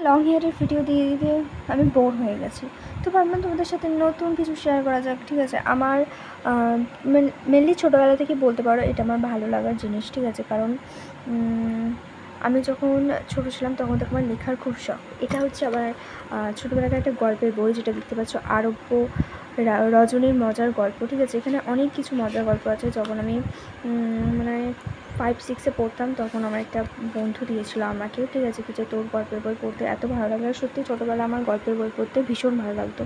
Long হেয়ারের video দিয়ে দিয়ে আমি বোর হয়ে গেছি, তো ভাবলাম তোমাদের সাথে নতুন কিছু শেয়ার করা যাক। ঠিক আছে, আমার মেনলি ছোটোবেলা থেকে বলতে পারো এটা আমার ভালো লাগার জিনিস। ঠিক আছে, কারণ আমি যখন ছোটো ছিলাম তখন তো আমার লেখার খুব শখ। এটা হচ্ছে আবার ছোটোবেলাকার একটা গল্পের বই, যেটা দেখতে পাচ্ছ আরব্য রজনীর মজার গল্প। ঠিক আছে, এখানে অনেক কিছু মজার গল্প আছে। যখন আমি মানে 5-6-এ পড়তাম তখন আমার একটা বন্ধু দিয়েছিল আমাকে। ঠিক আছে, যে তোর গল্পের বই পড়তে এত ভালো লাগে। আর সত্যি ছোটোবেলা আমার গল্পের বই পড়তে ভীষণ ভালো লাগতো,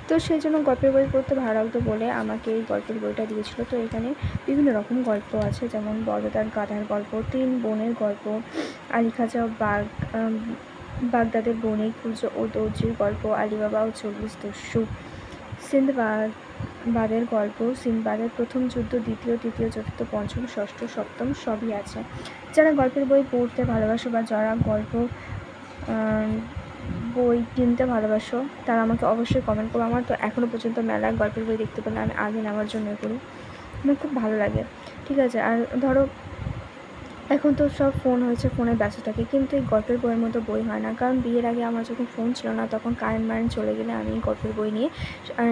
তো সেই জন্য গল্পের বই পড়তে ভালো লাগতো বলে আমাকে এই গল্পের বইটা দিয়েছিল। তো এখানে বিভিন্ন রকম গল্প আছে, যেমন বড়দার গাধার গল্প, 3 বোনের গল্প, আলী খাজা বাগদাদের বণিক পুজো ও দর্জির গল্প, আলীবাবা ও 40 দস্যু, সিন্ধবাদের গল্প, সিন্ধবাদের প্রথম যুদ্ধ, দ্বিতীয়, তৃতীয়, চতুর্থ, পঞ্চম, ষষ্ঠ, সপ্তম সবই আছে। যারা গল্পের বই পড়তে ভালোবাসো বা যারা গল্প বই কিনতে ভালোবাসো তারা আমাকে অবশ্যই কমেন্ট করো। আমার তো এখনও পর্যন্ত মেলা গল্পের বই দেখতে পেলে আমি আগে নেওয়ার জন্য করি, আমার খুব ভালো লাগে। ঠিক আছে, আর ধরো এখন তো সব ফোন হয়েছে, ফোনে ব্যস্ত থাকে, কিন্তু এই গল্পের বইয়ের মতো বই হয় না। কারণ বিয়ের আগে আমার যখন ফোন ছিল না তখন কারেন্ট চলে গেলে আমি গল্পের বই নিয়ে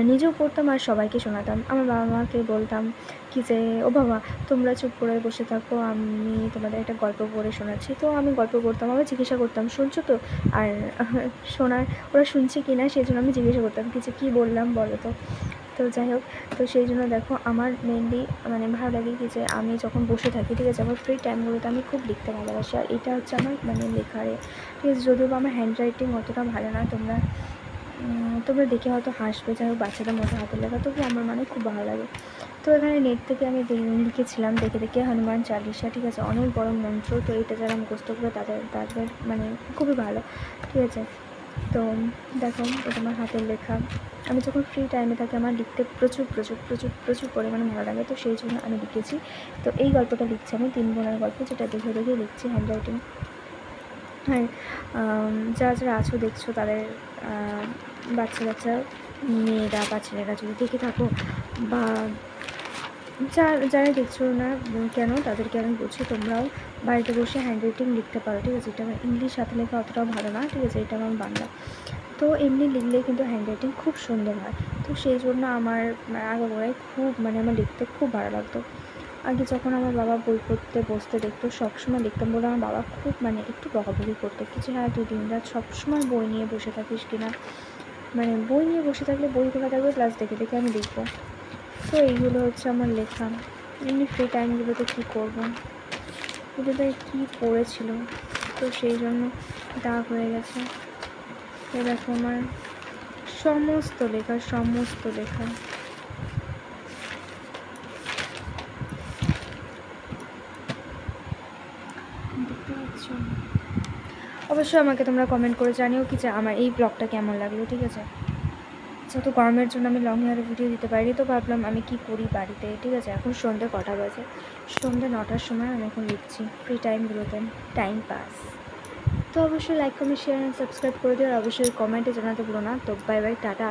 নিজেও পড়তাম আর সবাইকে শোনাতাম। আমার বাবা মাকে বলতাম কি যে ও বাবা তোমরা চুপ করে বসে থাকো, আমি তোমাদের একটা গল্প পড়ে শোনাচ্ছি। তো আমি গল্প পড়তাম, আবার জিজ্ঞাসা করতাম শুনছো তো, আর ওরা শুনছে কি না সেই জন্য আমি জিজ্ঞাসা করতাম কিছু কী বললাম বলো তো। তো যাই হোক, তো সেই জন্য দেখো আমার মেনলি ভালো লাগে কি যে আমি যখন বসে থাকি, ঠিক আছে, আমার ফ্রি টাইমগুলোতে আমি খুব লিখতে ভালোবাসি। আর এটা হচ্ছে আমার লেখারে। ঠিক আছে, যদিও বা আমার হ্যান্ড রাইটিং অতটা ভালো না, তোমরা দেখে হয়তো হাসবে, যাই হোক বাচ্চাদের মতো হাতের লেখা, তবু আমার খুব ভালো লাগে। তো এখানে নেট থেকে আমি লিখেছিলাম দেখে হনুমান চালিশা। ঠিক আছে, অনেক বড় মন্ত্র, তো এটা যারা মুখস্থ করবে তাদের খুবই ভালো। ঠিক আছে, তো দেখো এটা আমার হাতের লেখা। আমি যখন ফ্রি টাইমে থাকি আমার লিখতে প্রচুর পরিমাণে ভালো লাগে, তো সেই জন্য আমি লিখেছি। তো এই গল্পটা লিখছি আমি 3 বোনের গল্প, যেটা দেখে লিখছি হ্যান্ড রাইটিং। হ্যাঁ, যারা আছো দেখছো তাদের বাচ্চা মেয়েরা বা ছেলেরা যদি দেখে থাকো বা যারা দেখছো না কেন তাদেরকে আমি বলছি তোমরাও বাড়িতে বসে হ্যান্ড রাইটিং লিখতে পারো। ঠিক আছে, এটা আমার ইংলিশ হাতে লেখা অতটাও ভালো না। ঠিক আছে, এটা আমার বাংলা, তো এমনি লিখলে কিন্তু হ্যান্ড রাইটিং খুব সুন্দর হয়। তো সেই জন্য আমার আগাগোড়াই খুব আমার লিখতে খুব ভালো লাগতো। আগে যখন আমার বাবা বই পড়তে বসতে দেখতো সবসময় লিখতাম বলে আমার বাবা খুব একটু বকাবকি করতো কিছু, হ্যাঁ তুই দিনরাত সবসময় বই নিয়ে বসে থাকিস কিনা, বই নিয়ে বসে থাকলে বই খোলা থাকবে প্লাস দেখে আমি লিখবো। তো এইগুলো হচ্ছে আমার লেখা। এমনি ফ্রি টাইমগুলোতে কী করবো, এগুলোতে কী পড়েছিল, তো সেই জন্য দাগ হয়ে গেছে। তো দেখো আমার সমস্ত লেখা দেখতে পাচ্ছ। অবশ্যই আমাকে তোমরা কমেন্ট করে জানিও কি যে আমার এই ব্লগটা কেমন লাগলো। ঠিক আছে, যেহেতু গরমের জন্য আমি লং হেয়ারে ভিডিও দিতে পারিনি, তো ভাবলাম আমি কি করি বাড়িতে। ঠিক আছে, এখন সন্ধ্যে কটা বাজে, সন্ধ্যে 9টার সময় আমি এখন লিখছি ফ্রি টাইমগুলোতে, টাইম পাস। তো অবশ্যই like comment share and subscribe করে দিও, আর অবশ্যই কমেন্টে জানাতে ভুলো না। তো বাই বাই, টাটা।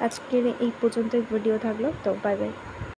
আজকের এই পর্যন্তই ভিডিও থাকলো, তো বাই বাই।